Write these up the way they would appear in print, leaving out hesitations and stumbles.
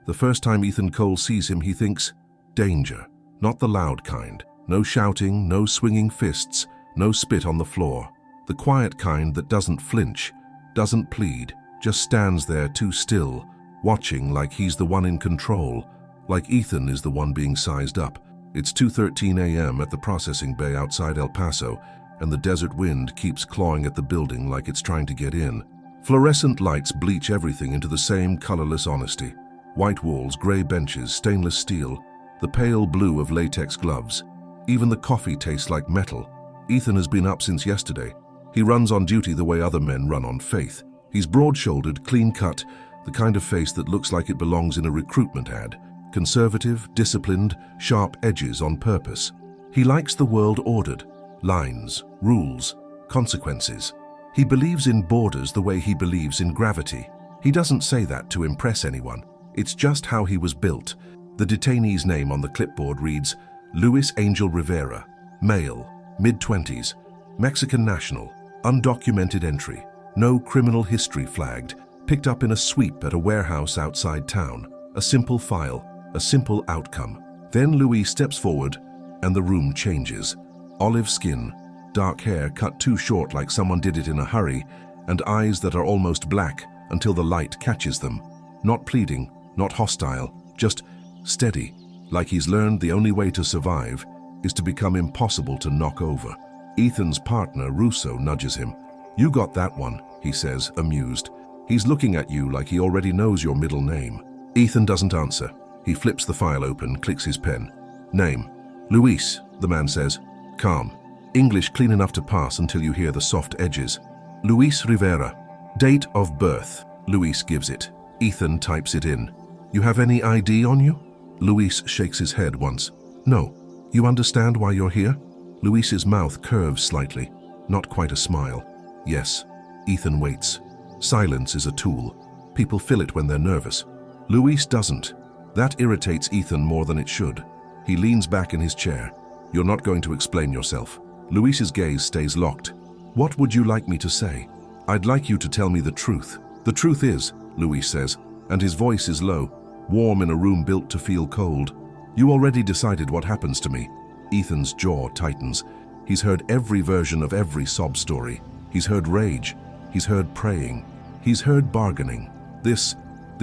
The first time Ethan Cole sees him, he thinks, danger. Not the loud kind. No shouting, no swinging fists, no spit on the floor. The quiet kind that doesn't flinch, doesn't plead, just stands there too still, watching like he's the one in control, like Ethan is the one being sized up. It's 2:13 a.m. at the processing bay outside El Paso, and the desert wind keeps clawing at the building like it's trying to get in. Fluorescent lights bleach everything into the same colorless honesty. White walls, gray benches, stainless steel, the pale blue of latex gloves. Even the coffee tastes like metal. Ethan has been up since yesterday. He runs on duty the way other men run on faith. He's broad-shouldered, clean-cut, the kind of face that looks like it belongs in a recruitment ad. Conservative, disciplined, sharp edges on purpose. He likes the world ordered. Lines, rules, consequences. He believes in borders the way he believes in gravity. He doesn't say that to impress anyone. It's just how he was built. The detainee's name on the clipboard reads, Luis Angel Rivera, male, mid-20s, Mexican national, undocumented entry, no criminal history flagged, picked up in a sweep at a warehouse outside town. A simple file, a simple outcome. Then Luis steps forward and the room changes. Olive skin, dark hair cut too short like someone did it in a hurry, and eyes that are almost black until the light catches them. Not pleading, not hostile, just steady, like he's learned the only way to survive is to become impossible to knock over. Ethan's partner, Russo, nudges him. You got that one, he says, amused. He's looking at you like he already knows your middle name. Ethan doesn't answer. He flips the file open, clicks his pen. Name. Luis, the man says. Calm. English clean enough to pass until you hear the soft edges. Luis Rivera. Date of birth. Luis gives it. Ethan types it in. You have any ID on you? Luis shakes his head once. No. You understand why you're here? Luis's mouth curves slightly. Not quite a smile. Yes. Ethan waits. Silence is a tool. People fill it when they're nervous. Luis doesn't. That irritates Ethan more than it should. He leans back in his chair. You're not going to explain yourself. Luis's gaze stays locked. What would you like me to say? I'd like you to tell me the truth. The truth is, Luis says, and his voice is low, warm in a room built to feel cold. You already decided what happens to me. Ethan's jaw tightens. He's heard every version of every sob story. He's heard rage. He's heard praying. He's heard bargaining. This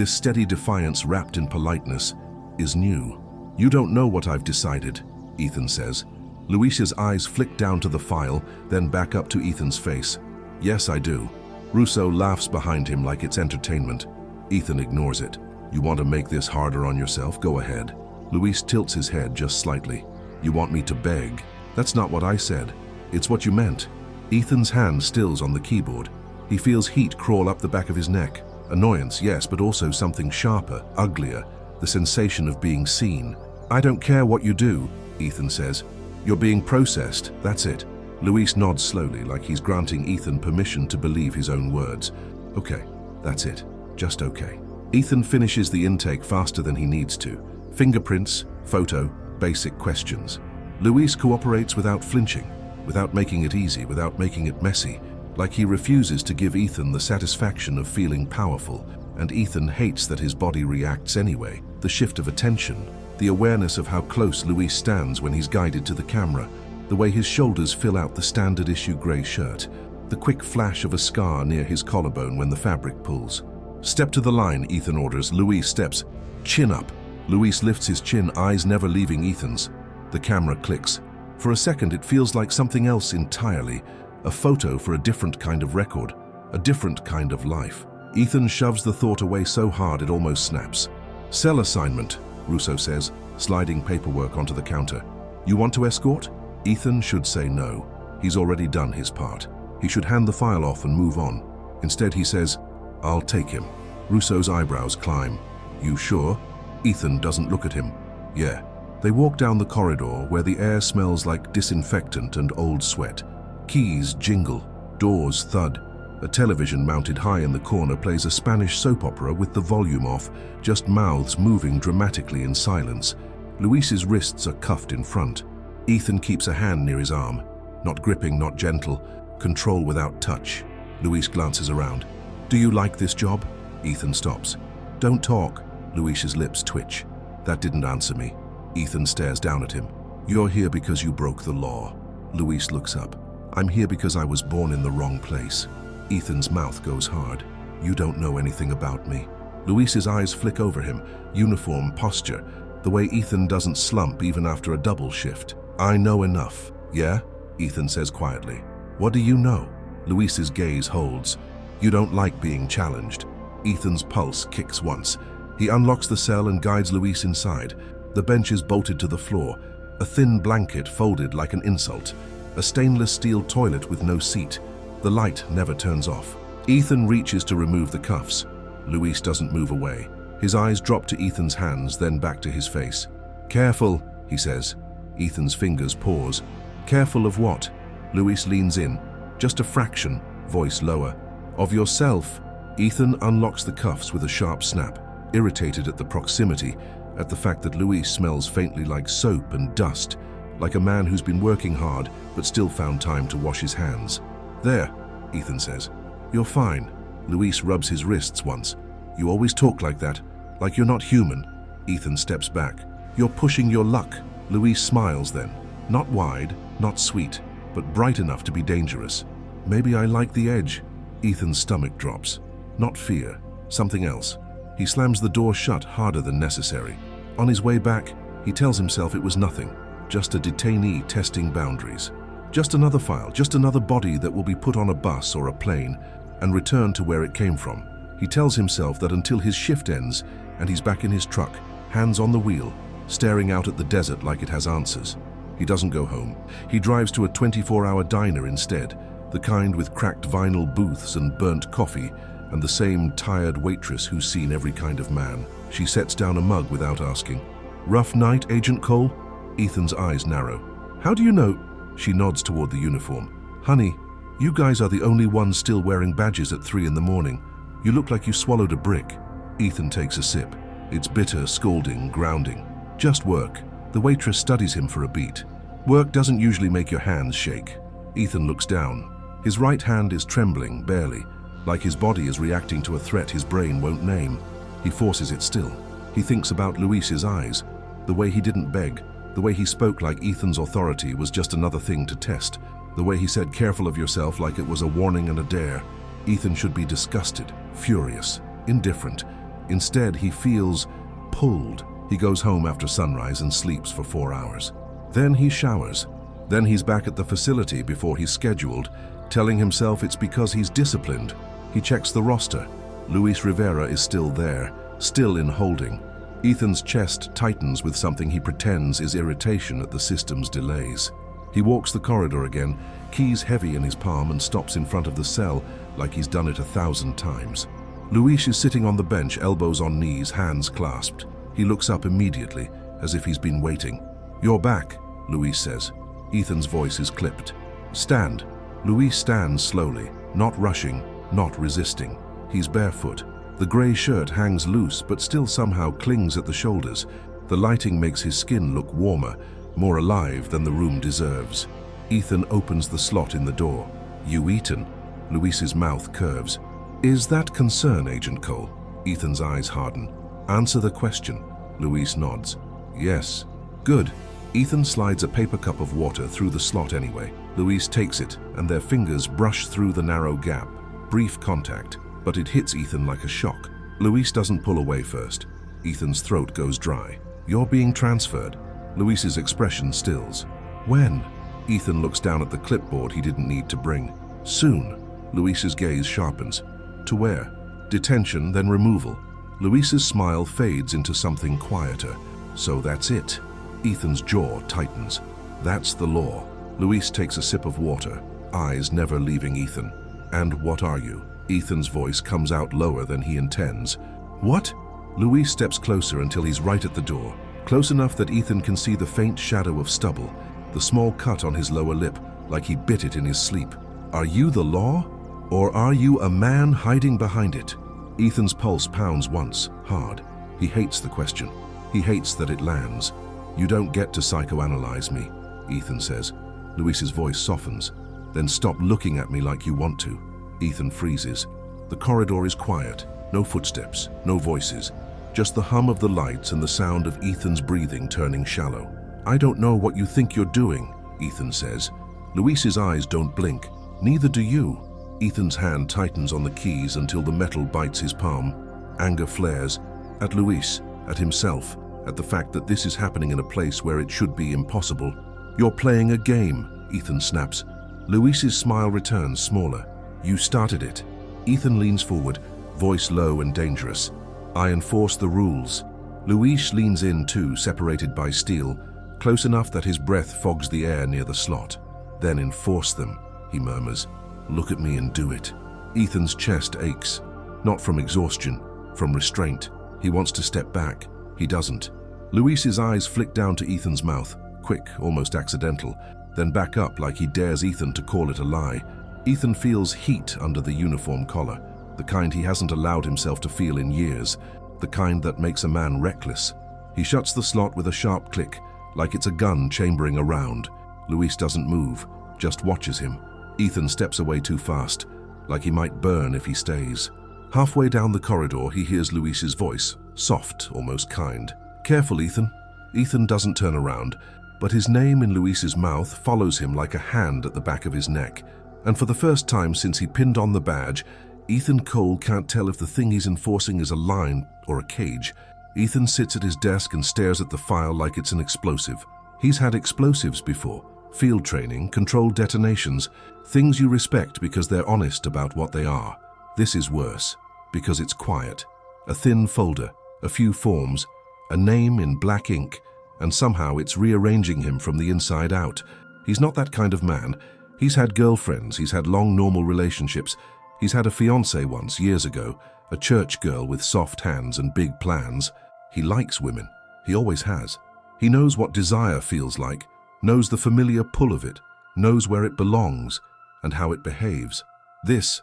steady defiance wrapped in politeness is new. You don't know what I've decided, Ethan says. Luis's eyes flick down to the file, then back up to Ethan's face. Yes, I do. Russo laughs behind him like it's entertainment. Ethan ignores it. You want to make this harder on yourself? Go ahead. Luis tilts his head just slightly. You want me to beg? That's not what I said. It's what you meant. Ethan's hand stills on the keyboard. He feels heat crawl up the back of his neck. Annoyance, yes, but also something sharper, uglier, the sensation of being seen. I don't care what you do, Ethan says. You're being processed, that's it. Luis nods slowly, like he's granting Ethan permission to believe his own words. Okay, that's it. Just okay. Ethan finishes the intake faster than he needs to. Fingerprints, photo, basic questions. Luis cooperates without flinching, without making it easy, without making it messy, like he refuses to give Ethan the satisfaction of feeling powerful, and Ethan hates that his body reacts anyway. The shift of attention, the awareness of how close Luis stands when he's guided to the camera, the way his shoulders fill out the standard issue gray shirt, the quick flash of a scar near his collarbone when the fabric pulls. Step to the line, Ethan orders. Luis steps. Chin up. Luis lifts his chin, eyes never leaving Ethan's. The camera clicks. For a second, it feels like something else entirely. A photo for a different kind of record, a different kind of life. Ethan shoves the thought away so hard it almost snaps. Cell assignment, Russo says, sliding paperwork onto the counter. You want to escort? Ethan should say no. He's already done his part. He should hand the file off and move on. Instead, he says, I'll take him. Russo's eyebrows climb. You sure? Ethan doesn't look at him. Yeah. They walk down the corridor where the air smells like disinfectant and old sweat. Keys jingle, doors thud. A television mounted high in the corner plays a Spanish soap opera with the volume off, just mouths moving dramatically in silence. Luis's wrists are cuffed in front. Ethan keeps a hand near his arm. Not gripping, not gentle. Control without touch. Luis glances around. Do you like this job? Ethan stops. Don't talk. Luis's lips twitch. That didn't answer me. Ethan stares down at him. You're here because you broke the law. Luis looks up. I'm here because I was born in the wrong place. Ethan's mouth goes hard. You don't know anything about me. Luis's eyes flick over him, uniform posture, the way Ethan doesn't slump even after a double shift. I know enough, yeah? Ethan says quietly. What do you know? Luis's gaze holds. You don't like being challenged. Ethan's pulse kicks once. He unlocks the cell and guides Luis inside. The bench is bolted to the floor, a thin blanket folded like an insult, a stainless steel toilet with no seat. The light never turns off. Ethan reaches to remove the cuffs. Luis doesn't move away. His eyes drop to Ethan's hands, then back to his face. Careful, he says. Ethan's fingers pause. Careful of what? Luis leans in. Just a fraction, voice lower. Of yourself. Ethan unlocks the cuffs with a sharp snap, irritated at the proximity, at the fact that Luis smells faintly like soap and dust, like a man who's been working hard but still found time to wash his hands. There, Ethan says. You're fine. Luis rubs his wrists once. You always talk like that, like you're not human. Ethan steps back. You're pushing your luck. Luis smiles then. Not wide, not sweet, but bright enough to be dangerous. Maybe I like the edge. Ethan's stomach drops. Not fear, something else. He slams the door shut harder than necessary. On his way back, he tells himself it was nothing, just a detainee testing boundaries. Just another file, just another body that will be put on a bus or a plane and returned to where it came from. He tells himself that until his shift ends and he's back in his truck, hands on the wheel, staring out at the desert like it has answers. He doesn't go home. He drives to a 24-hour diner instead, the kind with cracked vinyl booths and burnt coffee, and the same tired waitress who's seen every kind of man. She sets down a mug without asking. Rough night, Agent Cole? Ethan's eyes narrow. How do you know? She nods toward the uniform. Honey, you guys are the only ones still wearing badges at 3 in the morning. You look like you swallowed a brick. Ethan takes a sip. It's bitter, scalding, grounding. Just work. The waitress studies him for a beat. Work doesn't usually make your hands shake. Ethan looks down. His right hand is trembling, barely, like his body is reacting to a threat his brain won't name. He forces it still. He thinks about Luis's eyes, the way he didn't beg, the way he spoke like Ethan's authority was just another thing to test, the way he said careful of yourself like it was a warning and a dare. Ethan should be disgusted, furious, indifferent. Instead, he feels pulled. He goes home after sunrise and sleeps for 4 hours. Then he showers. Then he's back at the facility before he's scheduled, telling himself it's because he's disciplined. He checks the roster. Luis Rivera is still there, still in holding. Ethan's chest tightens with something he pretends is irritation at the system's delays. He walks the corridor again, keys heavy in his palm, and stops in front of the cell like he's done it 1,000 times. Luis is sitting on the bench, elbows on knees, hands clasped. He looks up immediately, as if he's been waiting. You're back, Luis says. Ethan's voice is clipped. Stand. Luis stands slowly, not rushing, not resisting. He's barefoot. The gray shirt hangs loose but still somehow clings at the shoulders. The lighting makes his skin look warmer, more alive than the room deserves. Ethan opens the slot in the door. You eaten? Luis's mouth curves. Is that concern, Agent Cole? Ethan's eyes harden. Answer the question. Luis nods. Yes. Good. Ethan slides a paper cup of water through the slot anyway. Luis takes it, and their fingers brush through the narrow gap. Brief contact, but it hits Ethan like a shock. Luis doesn't pull away first. Ethan's throat goes dry. You're being transferred. Luis's expression stills. When? Ethan looks down at the clipboard he didn't need to bring. Soon. Luis's gaze sharpens. To where? Detention, then removal. Luis's smile fades into something quieter. So that's it. Ethan's jaw tightens. That's the law. Luis takes a sip of water, eyes never leaving Ethan. And what are you? Ethan's voice comes out lower than he intends. What? Luis steps closer until he's right at the door, close enough that Ethan can see the faint shadow of stubble, the small cut on his lower lip, like he bit it in his sleep. Are you the law? Or are you a man hiding behind it? Ethan's pulse pounds once, hard. He hates the question. He hates that it lands. You don't get to psychoanalyze me, Ethan says. Luis's voice softens. Then stop looking at me like you want to. Ethan freezes. The corridor is quiet. No footsteps, no voices. Just the hum of the lights and the sound of Ethan's breathing turning shallow. "I don't know what you think you're doing," Ethan says. Luis's eyes don't blink. "Neither do you." Ethan's hand tightens on the keys until the metal bites his palm. Anger flares at Luis, at himself, at the fact that this is happening in a place where it should be impossible. "You're playing a game," Ethan snaps. Luis's smile returns, smaller. "You started it." Ethan leans forward, voice low and dangerous. "I enforce the rules." Luis leans in too, separated by steel, close enough that his breath fogs the air near the slot. "Then enforce them," he murmurs. "Look at me and do it." Ethan's chest aches, not from exhaustion, from restraint. He wants to step back. He doesn't. Luis's eyes flick down to Ethan's mouth, quick, almost accidental, then back up like he dares Ethan to call it a lie. Ethan feels heat under the uniform collar, the kind he hasn't allowed himself to feel in years, the kind that makes a man reckless. He shuts the slot with a sharp click, like it's a gun chambering a round. Luis doesn't move, just watches him. Ethan steps away too fast, like he might burn if he stays. Halfway down the corridor, he hears Luis's voice, soft, almost kind. "Careful, Ethan." Ethan doesn't turn around, but his name in Luis's mouth follows him like a hand at the back of his neck. And for the first time since he pinned on the badge, Ethan Cole can't tell if the thing he's enforcing is a line or a cage. Ethan sits at his desk and stares at the file like it's an explosive. He's had explosives before. Field training, controlled detonations, things you respect because they're honest about what they are. This is worse, because it's quiet. A thin folder, a few forms, a name in black ink, and somehow it's rearranging him from the inside out. He's not that kind of man. He's had girlfriends, he's had long normal relationships. He's had a fiancée once, years ago, a church girl with soft hands and big plans. He likes women. He always has. He knows what desire feels like, knows the familiar pull of it, knows where it belongs and how it behaves. This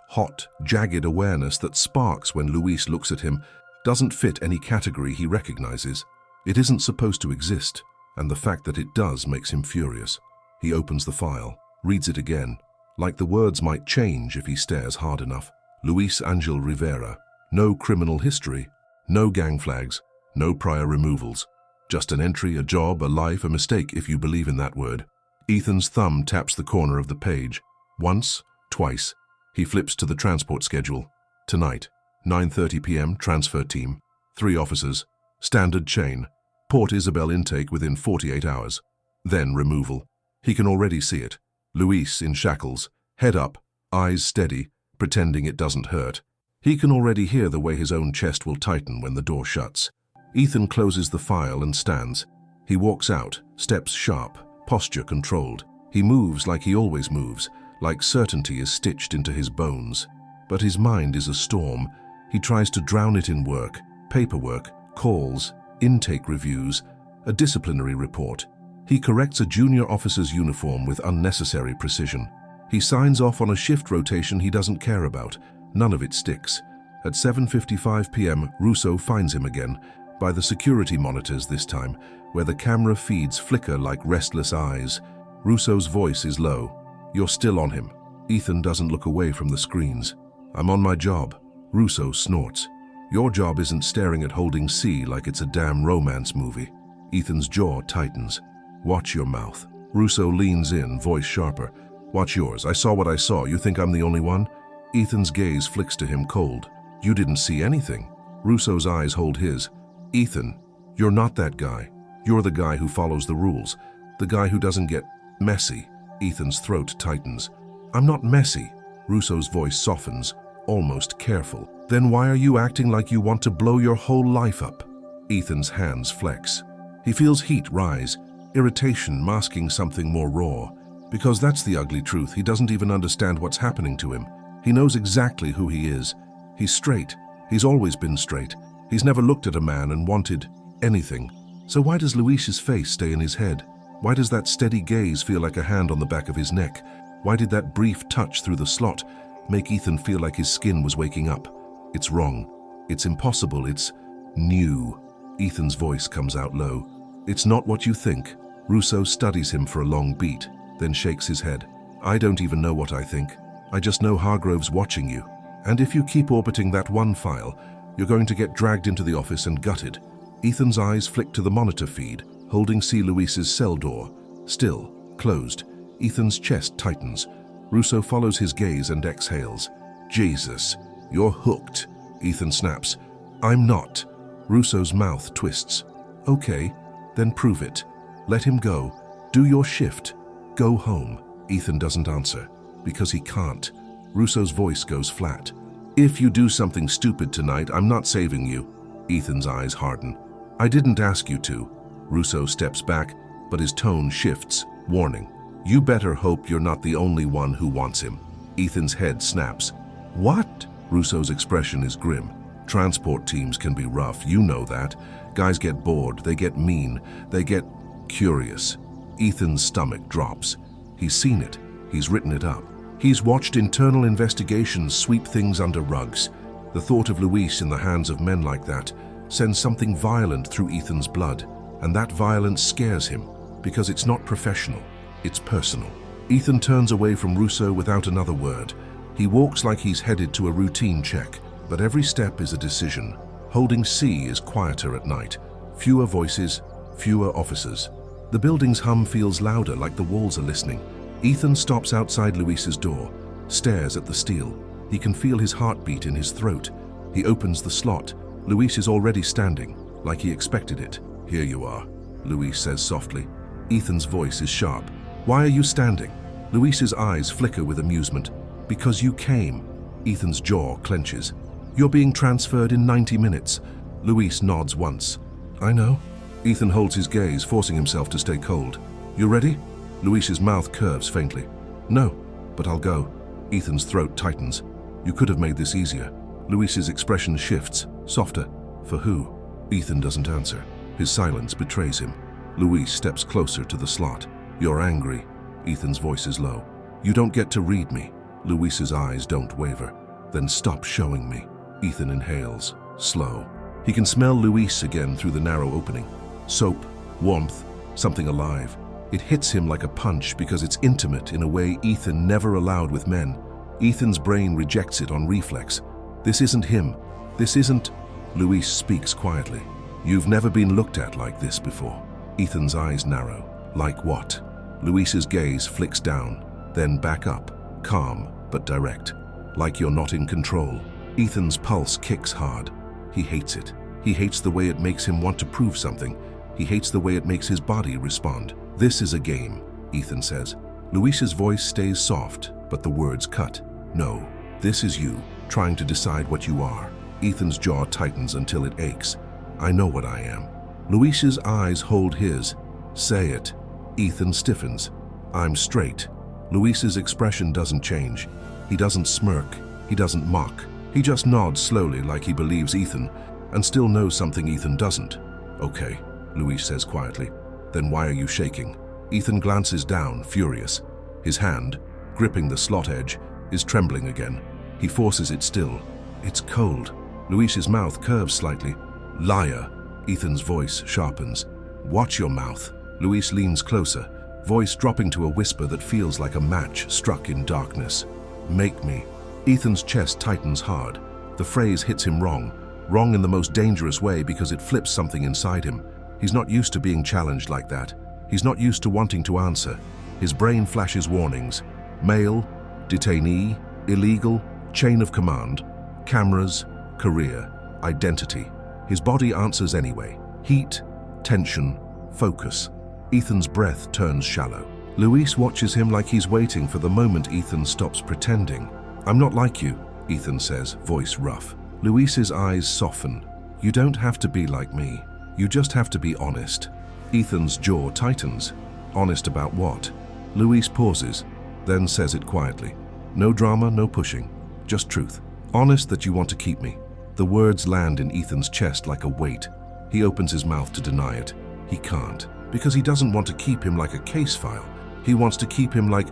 hot, jagged awareness that sparks when Luis looks at him doesn't fit any category he recognizes. It isn't supposed to exist, and the fact that it does makes him furious. He opens the file, reads it again, like the words might change if he stares hard enough. Luis Angel Rivera. No criminal history, no gang flags, no prior removals. Just an entry, a job, a life, a mistake if you believe in that word. Ethan's thumb taps the corner of the page. Once, twice. He flips to the transport schedule. Tonight, 9:30 p.m., transfer team. 3 officers. Standard chain. Port Isabel intake within 48 hours. Then removal. He can already see it. Luis in shackles, head up, eyes steady, pretending it doesn't hurt. He can already hear the way his own chest will tighten when the door shuts. Ethan closes the file and stands. He walks out, steps sharp, posture controlled. He moves like he always moves, like certainty is stitched into his bones. But his mind is a storm. He tries to drown it in work, paperwork, calls, intake reviews, a disciplinary report. He corrects a junior officer's uniform with unnecessary precision. He signs off on a shift rotation he doesn't care about. None of it sticks. At 7:55 p.m., Russo finds him again, by the security monitors this time, where the camera feeds flicker like restless eyes. Russo's voice is low. "You're still on him." Ethan doesn't look away from the screens. "I'm on my job." Russo snorts. "Your job isn't staring at Holding C like it's a damn romance movie." Ethan's jaw tightens. "Watch your mouth." Russo leans in, voice sharper. "Watch yours. I saw what I saw. You think I'm the only one?" Ethan's gaze flicks to him cold. "You didn't see anything." Russo's eyes hold his. "Ethan, you're not that guy. You're the guy who follows the rules. The guy who doesn't get messy." Ethan's throat tightens. "I'm not messy." Russo's voice softens, almost careful. "Then why are you acting like you want to blow your whole life up?" Ethan's hands flex. He feels heat rise, irritation masking something more raw. Because that's the ugly truth. He doesn't even understand what's happening to him. He knows exactly who he is. He's straight. He's always been straight. He's never looked at a man and wanted anything. So why does Luis's face stay in his head? Why does that steady gaze feel like a hand on the back of his neck? Why did that brief touch through the slot make Ethan feel like his skin was waking up? It's wrong. It's impossible. It's new. Ethan's voice comes out low. "It's not what you think." Russo studies him for a long beat, then shakes his head. "I don't even know what I think. I just know Hargrove's watching you. And if you keep orbiting that one file, You're going to get dragged into the office and gutted. Ethan's eyes flick to the monitor feed, holding C. Luis's cell door. Still, closed. Ethan's chest tightens. Russo follows his gaze and exhales. Jesus, you're hooked. Ethan snaps. I'm not. Russo's mouth twists. Okay, then prove it. Let him go. Do your shift. Go home. Ethan doesn't answer, because he can't. Russo's voice goes flat. If you do something stupid tonight, I'm not saving you. Ethan's eyes harden. I didn't ask you to. Russo steps back, but his tone shifts, warning. You better hope you're not the only one who wants him. Ethan's head snaps. What? Russo's expression is grim. Transport teams can be rough, you know that. Guys get bored, they get mean, they get curious. Ethan's stomach drops. He's seen it. He's written it up. He's watched internal investigations sweep things under rugs. The thought of Luis in the hands of men like that sends something violent through Ethan's blood, and that violence scares him, because it's not professional, it's personal. Ethan turns away from Russo without another word. He walks like he's headed to a routine check, but every step is a decision. Holding C is quieter at night. Fewer voices, fewer officers. The building's hum feels louder, like the walls are listening. Ethan stops outside Luis's door, stares at the steel. He can feel his heartbeat in his throat. He opens the slot. Luis is already standing, like he expected it. Here you are, Luis says softly. Ethan's voice is sharp. Why are you standing? Luis's eyes flicker with amusement. Because you came. Ethan's jaw clenches. You're being transferred in 90 minutes. Luis nods once. I know. Ethan holds his gaze, forcing himself to stay cold. You ready? Luis's mouth curves faintly. No, but I'll go. Ethan's throat tightens. You could have made this easier. Luis's expression shifts, softer. For who? Ethan doesn't answer. His silence betrays him. Luis steps closer to the slot. You're angry. Ethan's voice is low. You don't get to read me. Luis's eyes don't waver. Then stop showing me. Ethan inhales, slow. He can smell Luis again through the narrow opening. Soap, warmth, something alive. It hits him like a punch because it's intimate in a way Ethan never allowed with men. Ethan's brain rejects it on reflex. This isn't him. This isn't... Luis speaks quietly. You've never been looked at like this before. Ethan's eyes narrow. Like what? Luis's gaze flicks down, then back up, calm but direct. Like you're not in control. Ethan's pulse kicks hard. He hates it. He hates the way it makes him want to prove something. He hates the way it makes his body respond. This is a game, Ethan says. Luis's voice stays soft, but the words cut. No, this is you, trying to decide what you are. Ethan's jaw tightens until it aches. I know what I am. Luis's eyes hold his. Say it. Ethan stiffens. I'm straight. Luis's expression doesn't change. He doesn't smirk. He doesn't mock. He just nods slowly like he believes Ethan, and still knows something Ethan doesn't. Okay, Luis says quietly. Then why are you shaking? Ethan glances down, furious. His hand, gripping the slot edge, is trembling again. He forces it still. It's cold. Luis's mouth curves slightly. Liar. Ethan's voice sharpens. Watch your mouth. Luis leans closer, voice dropping to a whisper that feels like a match struck in darkness. Make me. Ethan's chest tightens hard. The phrase hits him wrong. Wrong in the most dangerous way because it flips something inside him. He's not used to being challenged like that. He's not used to wanting to answer. His brain flashes warnings. Male, detainee, illegal, chain of command, cameras, career, identity. His body answers anyway. Heat, tension, focus. Ethan's breath turns shallow. Luis watches him like he's waiting for the moment Ethan stops pretending. I'm not like you, Ethan says, voice rough. Luis's eyes soften. You don't have to be like me. You just have to be honest. Ethan's jaw tightens. Honest about what? Luis pauses, then says it quietly. No drama, no pushing. Just truth. Honest that you want to keep me. The words land in Ethan's chest like a weight. He opens his mouth to deny it. He can't, because he doesn't want to keep him like a case file. He wants to keep him like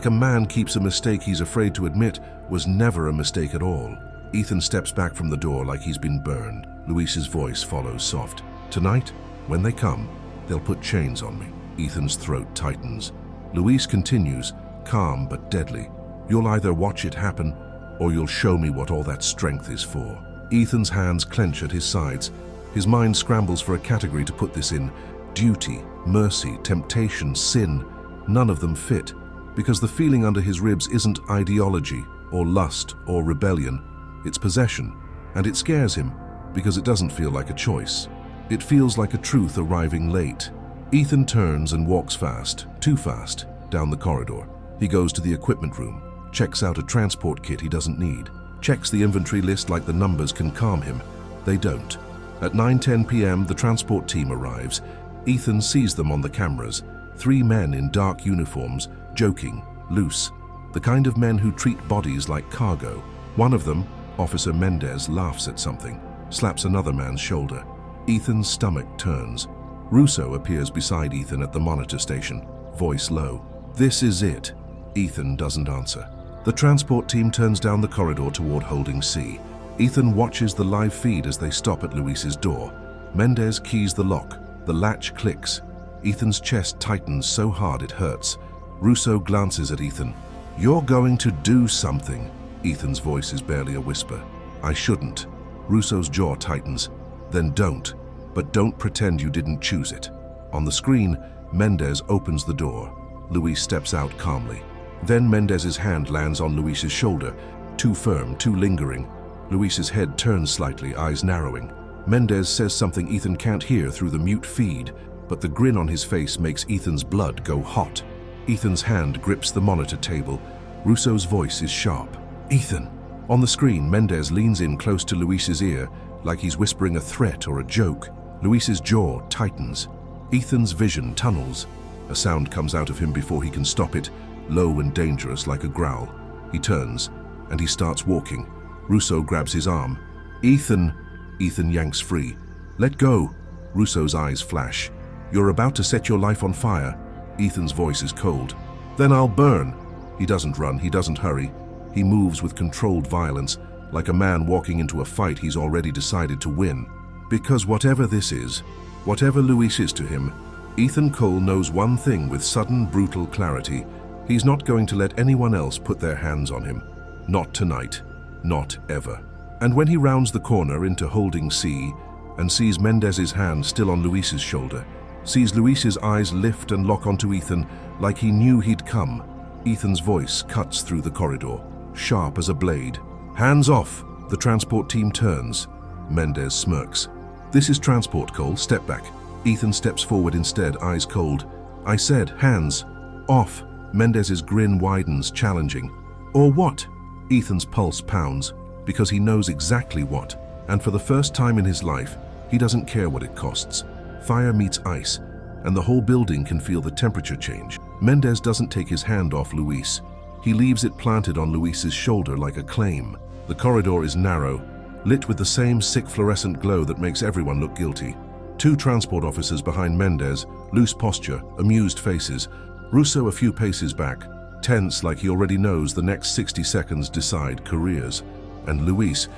a man keeps a mistake he's afraid to admit was never a mistake at all. Ethan steps back from the door like he's been burned. Luis's voice follows soft. Tonight, when they come, they'll put chains on me. Ethan's throat tightens. Luis continues, calm but deadly. You'll either watch it happen, or you'll show me what all that strength is for. Ethan's hands clench at his sides. His mind scrambles for a category to put this in. Duty, mercy, temptation, sin. None of them fit, because the feeling under his ribs isn't ideology or lust or rebellion. It's possession, and it scares him because it doesn't feel like a choice. It feels like a truth arriving late. Ethan turns and walks fast, too fast, down the corridor. He goes to the equipment room, checks out a transport kit he doesn't need, checks the inventory list like the numbers can calm him. They don't. At 9:10 p.m., the transport team arrives. Ethan sees them on the cameras. 3 men in dark uniforms, joking, loose. The kind of men who treat bodies like cargo. One of them, Officer Mendez, laughs at something, slaps another man's shoulder. Ethan's stomach turns. Russo appears beside Ethan at the monitor station, voice low. "This is it." Ethan doesn't answer. The transport team turns down the corridor toward Holding C. Ethan watches the live feed as they stop at Luis's door. Mendez keys the lock. The latch clicks. Ethan's chest tightens so hard it hurts. Russo glances at Ethan. "You're going to do something." Ethan's voice is barely a whisper. "I shouldn't." Russo's jaw tightens. "Then don't. But don't pretend you didn't choose it." On the screen, Mendez opens the door. Luis steps out calmly. Then Mendez's hand lands on Luis's shoulder. Too firm, too lingering. Luis's head turns slightly, eyes narrowing. Mendez says something Ethan can't hear through the mute feed, but the grin on his face makes Ethan's blood go hot. Ethan's hand grips the monitor table. Russo's voice is sharp. "Ethan." On the screen, Mendez leans in close to Luis's ear, like he's whispering a threat or a joke. Luis's jaw tightens. Ethan's vision tunnels. A sound comes out of him before he can stop it, low and dangerous like a growl. He turns, and he starts walking. Russo grabs his arm. "Ethan." Ethan yanks free. "Let go." Russo's eyes flash. "You're about to set your life on fire." Ethan's voice is cold. "Then I'll burn." He doesn't run, he doesn't hurry. He moves with controlled violence, like a man walking into a fight he's already decided to win. Because whatever this is, whatever Luis is to him, Ethan Cole knows one thing with sudden, brutal clarity. He's not going to let anyone else put their hands on him. Not tonight. Not ever. And when he rounds the corner into Holding C and sees Mendez's hand still on Luis's shoulder, sees Luis's eyes lift and lock onto Ethan like he knew he'd come, Ethan's voice cuts through the corridor, sharp as a blade. "Hands off!" The transport team turns. Mendez smirks. "This is transport, Cole. Step back." Ethan steps forward instead, eyes cold. "I said, hands off." Mendez's grin widens, challenging. "Or what?" Ethan's pulse pounds, because he knows exactly what. And for the first time in his life, he doesn't care what it costs. Fire meets ice, and the whole building can feel the temperature change. Mendez doesn't take his hand off Luis. He leaves it planted on Luis's shoulder like a claim. The corridor is narrow, lit with the same sick fluorescent glow that makes everyone look guilty. 2 transport officers behind Mendez, loose posture, amused faces. Russo a few paces back, tense like he already knows the next 60 seconds decide careers. And Luis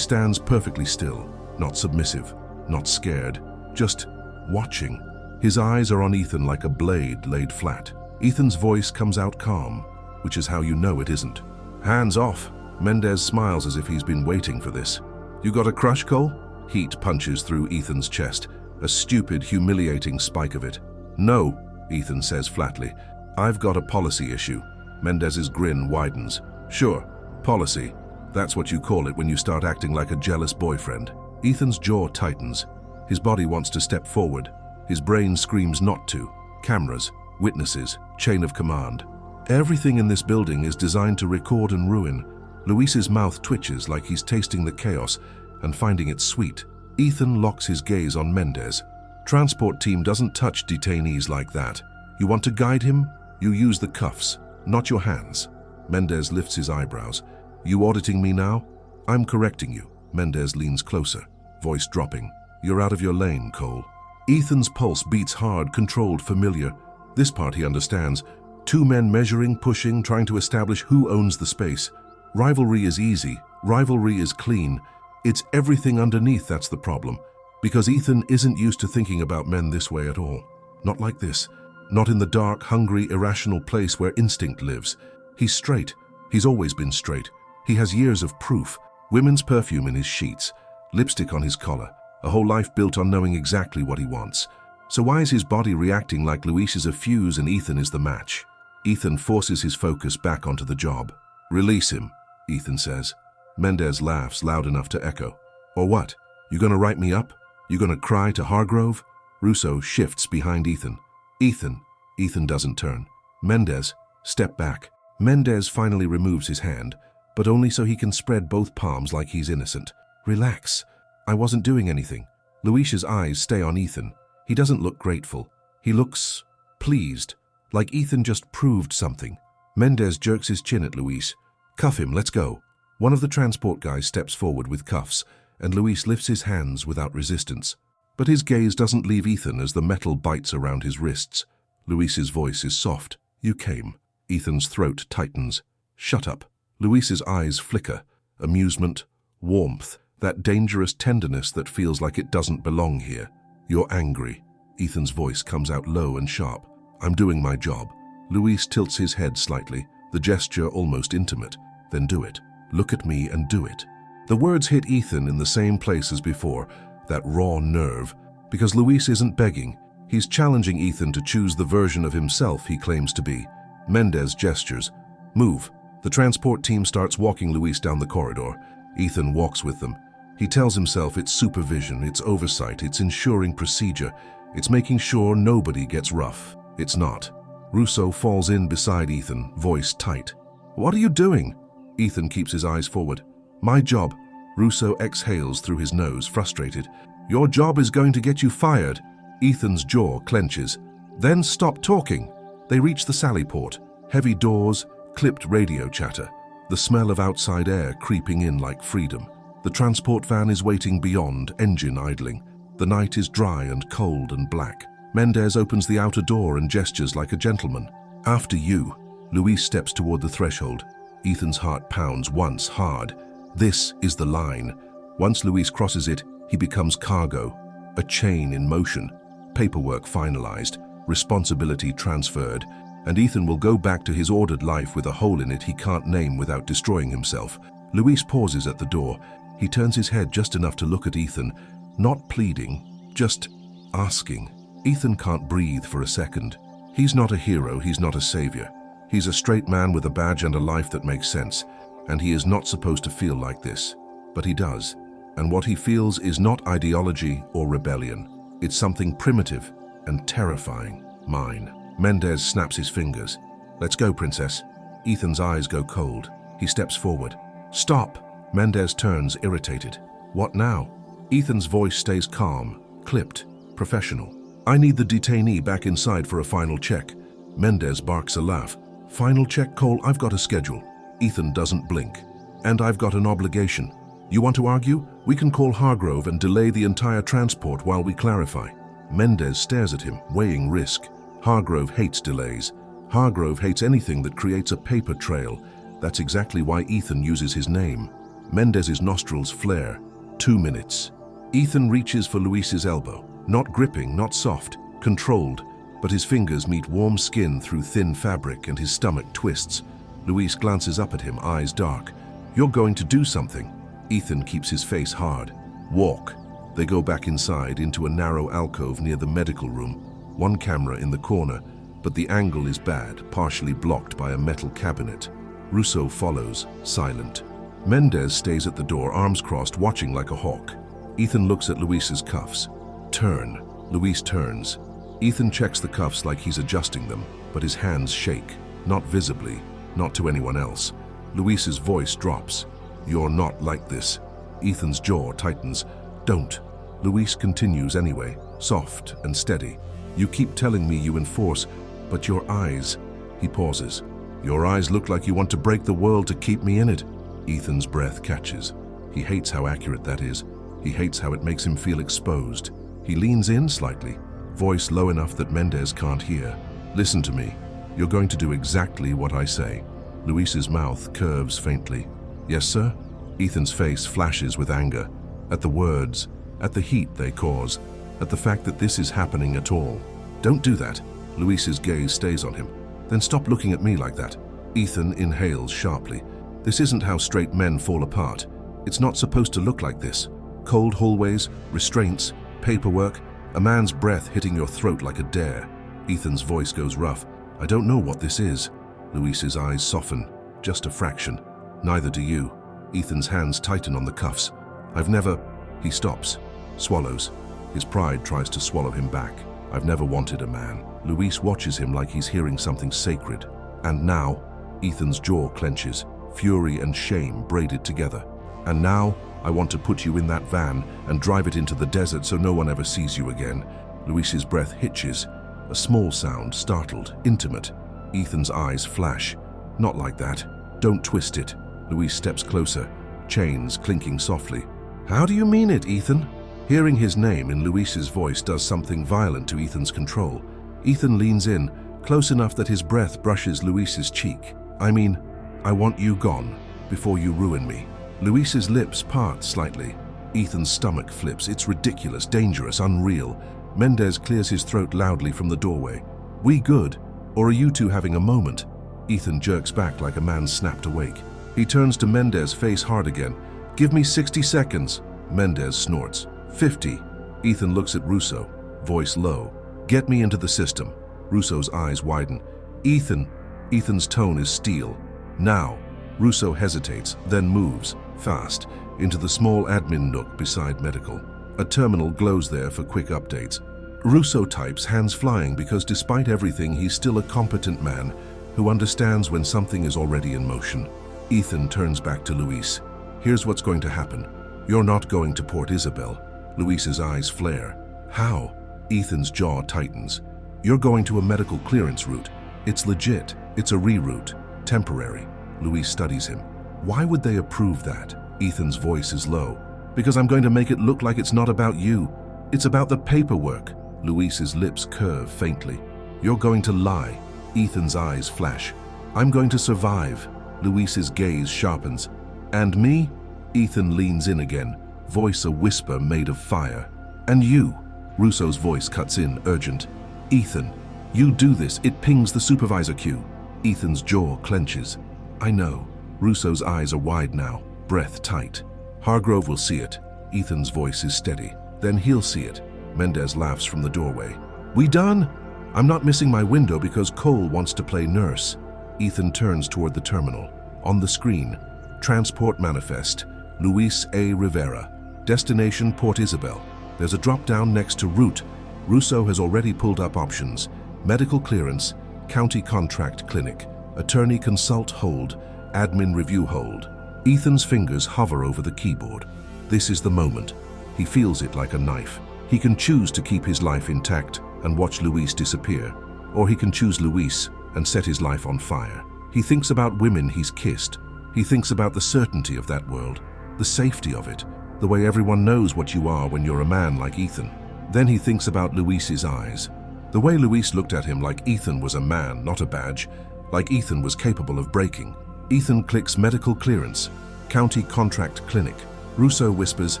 stands perfectly still, not submissive, not scared, just watching. His eyes are on Ethan like a blade laid flat. Ethan's voice comes out calm, which is how you know it isn't. "Hands off." Mendez smiles as if he's been waiting for this. "You got a crush, Cole?" Heat punches through Ethan's chest, a stupid, humiliating spike of it. "No," Ethan says flatly. "I've got a policy issue." Mendez's grin widens. "Sure, policy. That's what you call it when you start acting like a jealous boyfriend." Ethan's jaw tightens. His body wants to step forward. His brain screams not to. Cameras, witnesses, chain of command. Everything in this building is designed to record and ruin. Luis's mouth twitches like he's tasting the chaos and finding it sweet. Ethan locks his gaze on Mendez. Transport team doesn't touch detainees like that. You want to guide him? You use the cuffs, not your hands. Mendez lifts his eyebrows. "You auditing me now?" "I'm correcting you." Mendez leans closer, voice dropping. "You're out of your lane, Cole." Ethan's pulse beats hard, controlled, familiar. This part he understands. 2 men measuring, pushing, trying to establish who owns the space. Rivalry is easy. Rivalry is clean. It's everything underneath that's the problem. Because Ethan isn't used to thinking about men this way at all. Not like this. Not in the dark, hungry, irrational place where instinct lives. He's straight. He's always been straight. He has years of proof. Women's perfume in his sheets, lipstick on his collar, a whole life built on knowing exactly what he wants. So why is his body reacting like Luis is a fuse and Ethan is the match? Ethan forces his focus back onto the job. Release him, Ethan says. Mendez laughs loud enough to echo. Or what? You gonna write me up? You gonna cry to Hargrove? Russo shifts behind Ethan. Ethan doesn't turn. Mendez, step back. Mendez finally removes his hand, but only so he can spread both palms like he's innocent. Relax. I wasn't doing anything. Luis's eyes stay on Ethan. He doesn't look grateful. He looks pleased, like Ethan just proved something. Mendez jerks his chin at Luis. Cuff him, let's go. One of the transport guys steps forward with cuffs, and Luis lifts his hands without resistance. But his gaze doesn't leave Ethan as the metal bites around his wrists. Luis's voice is soft. You came. Ethan's throat tightens. Shut up. Luis's eyes flicker. Amusement, warmth, that dangerous tenderness that feels like it doesn't belong here. You're angry. Ethan's voice comes out low and sharp. I'm doing my job. Luis tilts his head slightly, the gesture almost intimate. Then do it. Look at me and do it. The words hit Ethan in the same place as before, that raw nerve, because Luis isn't begging. He's challenging Ethan to choose the version of himself he claims to be. Mendez gestures. Move. The transport team starts walking Luis down the corridor. Ethan walks with them. He tells himself it's supervision, it's oversight, it's ensuring procedure. It's making sure nobody gets rough. It's not. Russo falls in beside Ethan, voice tight. What are you doing? Ethan keeps his eyes forward. My job. Russo exhales through his nose, frustrated. Your job is going to get you fired. Ethan's jaw clenches. Then stop talking. They reach the sally port. Heavy doors, clipped radio chatter. The smell of outside air creeping in like freedom. The transport van is waiting beyond, engine idling. The night is dry and cold and black. Mendez opens the outer door and gestures like a gentleman. After you. Luis steps toward the threshold. Ethan's heart pounds once hard. This is the line. Once Luis crosses it, he becomes cargo. A chain in motion. Paperwork finalized. Responsibility transferred. And Ethan will go back to his ordered life with a hole in it he can't name without destroying himself. Luis pauses at the door. He turns his head just enough to look at Ethan, not pleading, just asking. Ethan can't breathe for a second. He's not a hero, he's not a savior. He's a straight man with a badge and a life that makes sense, and he is not supposed to feel like this. But he does. And what he feels is not ideology or rebellion. It's something primitive and terrifying. Mine. Mendez snaps his fingers. Let's go, princess. Ethan's eyes go cold. He steps forward. Stop! Mendez turns, irritated. What now? Ethan's voice stays calm, clipped, professional. I need the detainee back inside for a final check. Mendez barks a laugh. Final check, Cole? I've got a schedule. Ethan doesn't blink. And I've got an obligation. You want to argue? We can call Hargrove and delay the entire transport while we clarify. Mendez stares at him, weighing risk. Hargrove hates delays. Hargrove hates anything that creates a paper trail. That's exactly why Ethan uses his name. Mendez's nostrils flare. 2 minutes. Ethan reaches for Luis's elbow. Not gripping, not soft, controlled, but his fingers meet warm skin through thin fabric and his stomach twists. Luis glances up at him, eyes dark. You're going to do something. Ethan keeps his face hard. Walk. They go back inside into a narrow alcove near the medical room. One camera in the corner, but the angle is bad, partially blocked by a metal cabinet. Russo follows, silent. Mendez stays at the door, arms crossed, watching like a hawk. Ethan looks at Luis's cuffs. Turn. Luis turns. Ethan checks the cuffs like he's adjusting them, but his hands shake. Not visibly, not to anyone else. Luis's voice drops. You're not like this. Ethan's jaw tightens. Don't. Luis continues anyway, soft and steady. You keep telling me you enforce, but your eyes... He pauses. Your eyes look like you want to break the world to keep me in it. Ethan's breath catches. He hates how accurate that is. He hates how it makes him feel exposed. He leans in slightly, voice low enough that Mendez can't hear. Listen to me. You're going to do exactly what I say. Luis's mouth curves faintly. Yes, sir? Ethan's face flashes with anger. At the words, at the heat they cause, at the fact that this is happening at all. Don't do that. Luis's gaze stays on him. Then stop looking at me like that. Ethan inhales sharply. This isn't how straight men fall apart. It's not supposed to look like this. Cold hallways, restraints, paperwork, a man's breath hitting your throat like a dare. Ethan's voice goes rough. I don't know what this is. Luis's eyes soften, just a fraction. Neither do you. Ethan's hands tighten on the cuffs. I've never... He stops, swallows. His pride tries to swallow him back. I've never wanted a man. Luis watches him like he's hearing something sacred. And now, Ethan's jaw clenches, fury and shame braided together. And now, I want to put you in that van and drive it into the desert so no one ever sees you again. Luis's breath hitches, a small sound, startled, intimate. Ethan's eyes flash. Not like that. Don't twist it. Luis steps closer, chains clinking softly. How do you mean it, Ethan? Hearing his name in Luis's voice does something violent to Ethan's control. Ethan leans in, close enough that his breath brushes Luis's cheek. I mean, I want you gone, before you ruin me. Luis's lips part slightly. Ethan's stomach flips. It's ridiculous, dangerous, unreal. Mendez clears his throat loudly from the doorway. We good? Or are you two having a moment? Ethan jerks back like a man snapped awake. He turns to Mendez, face hard again. Give me 60 seconds. Mendez snorts. 50. Ethan looks at Russo, voice low. Get me into the system. Russo's eyes widen. Ethan. Ethan's tone is steel. Now. Russo hesitates, then moves, fast, into the small admin nook beside medical. A terminal glows there for quick updates. Russo types, hands flying, because despite everything, he's still a competent man who understands when something is already in motion. Ethan turns back to Luis. Here's what's going to happen. You're not going to Port Isabel. Luis's eyes flare. How? Ethan's jaw tightens. You're going to a medical clearance route. It's legit. It's a reroute. Temporary. Luis studies him. Why would they approve that? Ethan's voice is low. Because I'm going to make it look like it's not about you. It's about the paperwork. Luis's lips curve faintly. You're going to lie. Ethan's eyes flash. I'm going to survive. Luis's gaze sharpens. And me? Ethan leans in again, voice a whisper made of fire. And you? Russo's voice cuts in, urgent. Ethan, you do this. It pings the supervisor queue. Ethan's jaw clenches. I know. Russo's eyes are wide now, breath tight. Hargrove will see it. Ethan's voice is steady. Then he'll see it. Mendez laughs from the doorway. We done? I'm not missing my window because Cole wants to play nurse. Ethan turns toward the terminal. On the screen, transport manifest, Luis A. Rivera. Destination Port Isabel. There's a drop-down next to route. Russo has already pulled up options. Medical clearance, county contract clinic, attorney consult hold, admin review hold. Ethan's fingers hover over the keyboard. This is the moment. He feels it like a knife. He can choose to keep his life intact and watch Luis disappear, or he can choose Luis and set his life on fire. He thinks about women he's kissed. He thinks about the certainty of that world, the safety of it, the way everyone knows what you are when you're a man like Ethan. Then he thinks about Luis's eyes, the way Luis looked at him like Ethan was a man, not a badge, like Ethan was capable of breaking. Ethan clicks medical clearance, county contract clinic. Russo whispers,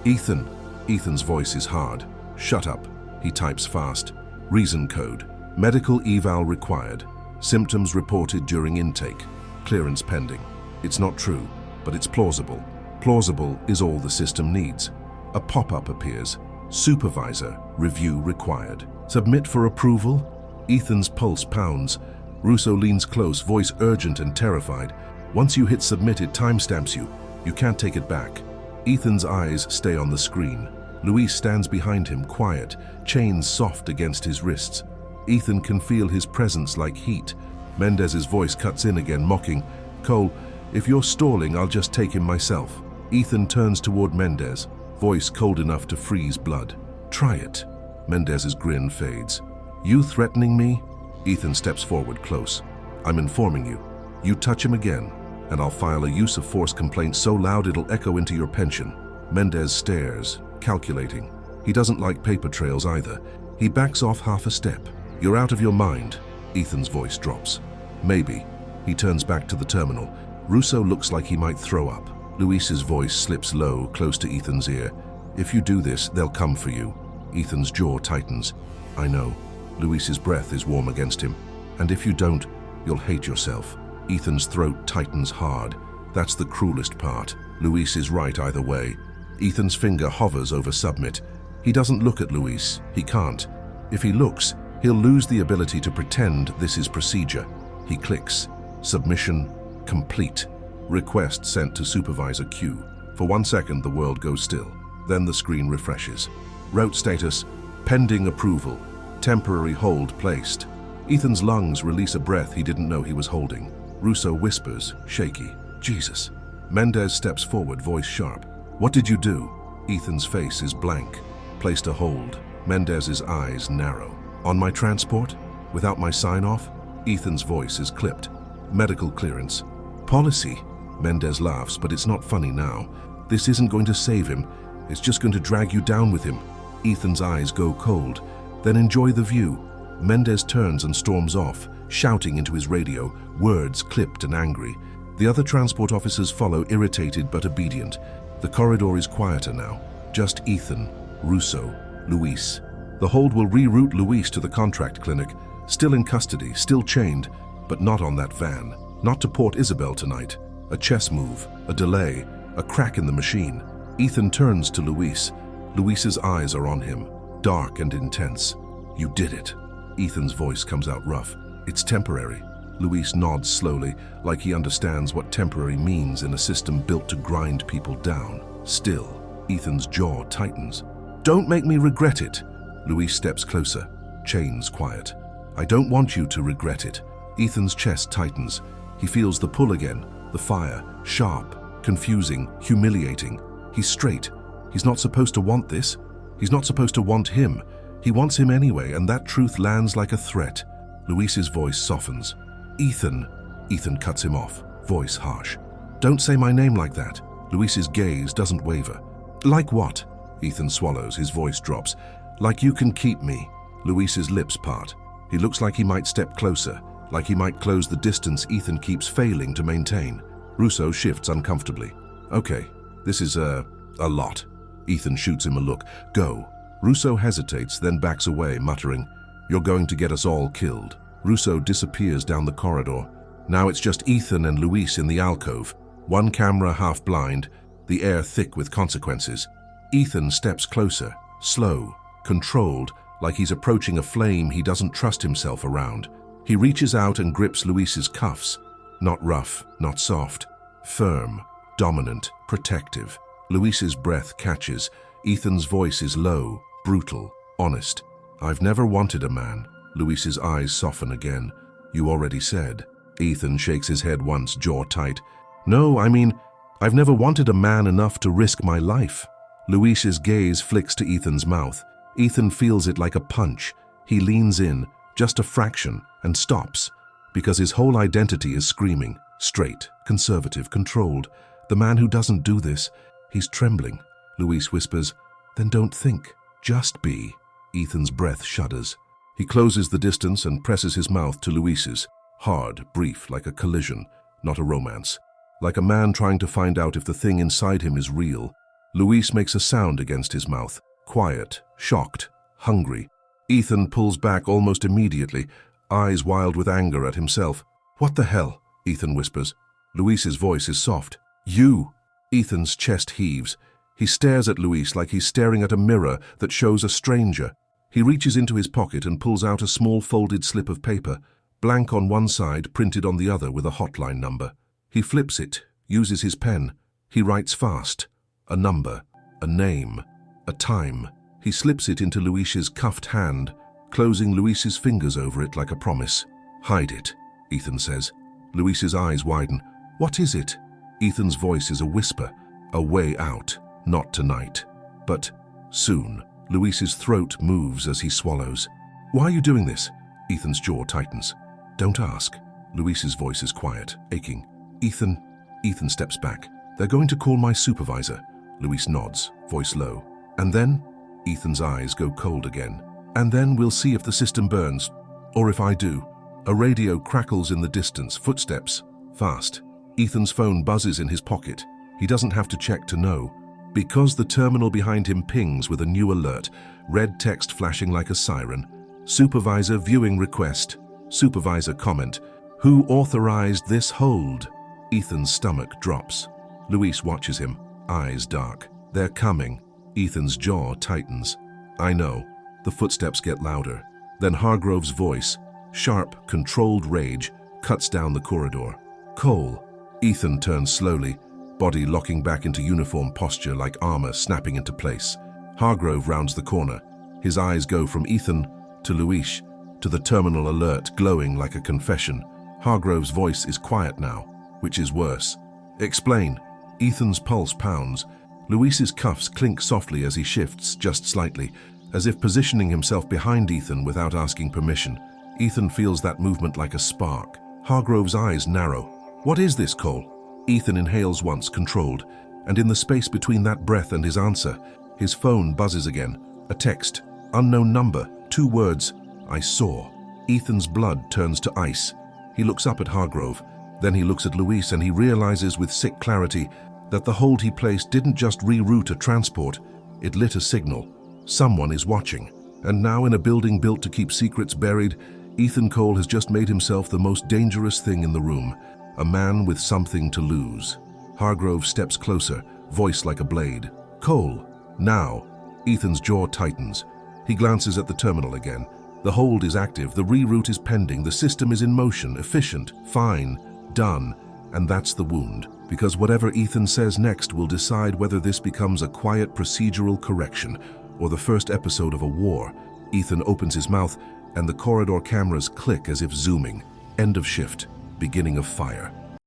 Ethan. Ethan's voice is hard. Shut up. He types fast. Reason code. Medical eval required. Symptoms reported during intake. Clearance pending. It's not true, but it's plausible. Plausible is all the system needs. A pop-up appears. Supervisor, review required. Submit for approval? Ethan's pulse pounds. Russo leans close, voice urgent and terrified. Once you hit submit, it timestamps you. You can't take it back. Ethan's eyes stay on the screen. Luis stands behind him, quiet, chains soft against his wrists. Ethan can feel his presence like heat. Mendez's voice cuts in again, mocking. Cole, if you're stalling, I'll just take him myself. Ethan turns toward Mendez, voice cold enough to freeze blood. Try it. Mendez's grin fades. You threatening me? Ethan steps forward close. I'm informing you. You touch him again, and I'll file a use of force complaint so loud it'll echo into your pension. Mendez stares, calculating. He doesn't like paper trails either. He backs off half a step. You're out of your mind. Ethan's voice drops. Maybe. He turns back to the terminal. Russo looks like he might throw up. Luis's voice slips low, close to Ethan's ear. If you do this, they'll come for you. Ethan's jaw tightens. I know. Luis's breath is warm against him. And if you don't, you'll hate yourself. Ethan's throat tightens hard. That's the cruelest part. Luis is right either way. Ethan's finger hovers over submit. He doesn't look at Luis. He can't. If he looks, he'll lose the ability to pretend this is procedure. He clicks. Submission complete. Request sent to Supervisor Q. For 1 second, the world goes still. Then the screen refreshes. Route status, pending approval. Temporary hold placed. Ethan's lungs release a breath he didn't know he was holding. Russo whispers, shaky, Jesus. Mendez steps forward, voice sharp. What did you do? Ethan's face is blank. Placed a hold. Mendez's eyes narrow. On my transport? Without my sign-off? Ethan's voice is clipped. Medical clearance. Policy. Mendez laughs, but it's not funny now. This isn't going to save him. It's just going to drag you down with him. Ethan's eyes go cold. Then enjoy the view. Mendez turns and storms off, shouting into his radio, words clipped and angry. The other transport officers follow, irritated but obedient. The corridor is quieter now. Just Ethan, Russo, Luis. The hold will reroute Luis to the contract clinic, still in custody, still chained, but not on that van. Not to Port Isabel tonight. A chess move, a delay, a crack in the machine. Ethan turns to Luis. Luis's eyes are on him, dark and intense. You did it. Ethan's voice comes out rough. It's temporary. Luis nods slowly, like he understands what temporary means in a system built to grind people down. Still, Ethan's jaw tightens. Don't make me regret it. Luis steps closer, chains quiet. I don't want you to regret it. Ethan's chest tightens. He feels the pull again, the fire, sharp, confusing, humiliating. He's straight. He's not supposed to want this. He's not supposed to want him. He wants him anyway, and that truth lands like a threat. Luis's voice softens. Ethan. Ethan cuts him off, voice harsh. Don't say my name like that. Luis's gaze doesn't waver. Like what? Ethan swallows, his voice drops. Like you can keep me. Luis's lips part. He looks like he might step closer, like he might close the distance Ethan keeps failing to maintain. Russo shifts uncomfortably. Okay, this is a lot. Ethan shoots him a look. Go. Russo hesitates, then backs away, muttering, You're going to get us all killed. Russo disappears down the corridor. Now it's just Ethan and Luis in the alcove. One camera half blind, the air thick with consequences. Ethan steps closer, slow, controlled, like he's approaching a flame he doesn't trust himself around. He reaches out and grips Luis's cuffs. Not rough, not soft. Firm, dominant, protective. Luis's breath catches. Ethan's voice is low, brutal, honest. I've never wanted a man. Luis's eyes soften again. You already said. Ethan shakes his head once, jaw tight. No, I mean, I've never wanted a man enough to risk my life. Luis's gaze flicks to Ethan's mouth. Ethan feels it like a punch. He leans in, just a fraction, and stops, because his whole identity is screaming. Straight, conservative, controlled. The man who doesn't do this, he's trembling. Luis whispers, Then don't think, just be. Ethan's breath shudders. He closes the distance and presses his mouth to Luis's. Hard, brief, like a collision, not a romance. Like a man trying to find out if the thing inside him is real. Luis makes a sound against his mouth. Quiet, shocked, hungry. Ethan pulls back almost immediately, eyes wild with anger at himself. What the hell? Ethan whispers. Luis's voice is soft. You! Ethan's chest heaves. He stares at Luis like he's staring at a mirror that shows a stranger. He reaches into his pocket and pulls out a small folded slip of paper, blank on one side, printed on the other with a hotline number. He flips it, uses his pen. He writes fast. A number, a name, a time. He slips it into Luis's cuffed hand, closing Luis's fingers over it like a promise. Hide it, Ethan says. Luis's eyes widen. What is it? Ethan's voice is a whisper. A way out. Not tonight. But soon. Luis's throat moves as he swallows. Why are you doing this? Ethan's jaw tightens. Don't ask. Luis's voice is quiet, aching. Ethan steps back. They're going to call my supervisor. Luis nods, voice low. And then? Ethan's eyes go cold again. And then we'll see if the system burns. Or if I do. A radio crackles in the distance, footsteps. Fast. Ethan's phone buzzes in his pocket. He doesn't have to check to know. Because the terminal behind him pings with a new alert, red text flashing like a siren. Supervisor viewing request. Supervisor comment. Who authorized this hold? Ethan's stomach drops. Luis watches him, eyes dark. They're coming. Ethan's jaw tightens. I know. The footsteps get louder. Then Hargrove's voice, sharp, controlled rage, cuts down the corridor. Cole. Ethan turns slowly, body locking back into uniform posture like armor snapping into place. Hargrove rounds the corner. His eyes go from Ethan to Luis, to the terminal alert glowing like a confession. Hargrove's voice is quiet now, which is worse. Explain. Ethan's pulse pounds. Luis's cuffs clink softly as he shifts just slightly, as if positioning himself behind Ethan without asking permission. Ethan feels that movement like a spark. Hargrove's eyes narrow. What is this, Cole? Ethan inhales once, controlled, and in the space between that breath and his answer, his phone buzzes again. A text. Unknown number. 2 words. I saw. Ethan's blood turns to ice. He looks up at Hargrove. Then he looks at Luis and he realizes with sick clarity that the hold he placed didn't just reroute a transport. It lit a signal. Someone is watching. And now in a building built to keep secrets buried, Ethan Cole has just made himself the most dangerous thing in the room. A man with something to lose. Hargrove steps closer, voice like a blade. Cole. Now. Ethan's jaw tightens. He glances at the terminal again. The hold is active, the reroute is pending, the system is in motion, efficient, fine, done. And that's the wound. Because whatever Ethan says next will decide whether this becomes a quiet procedural correction or the first episode of a war. Ethan opens his mouth and the corridor cameras click as if zooming. End of shift. Beginning of fire.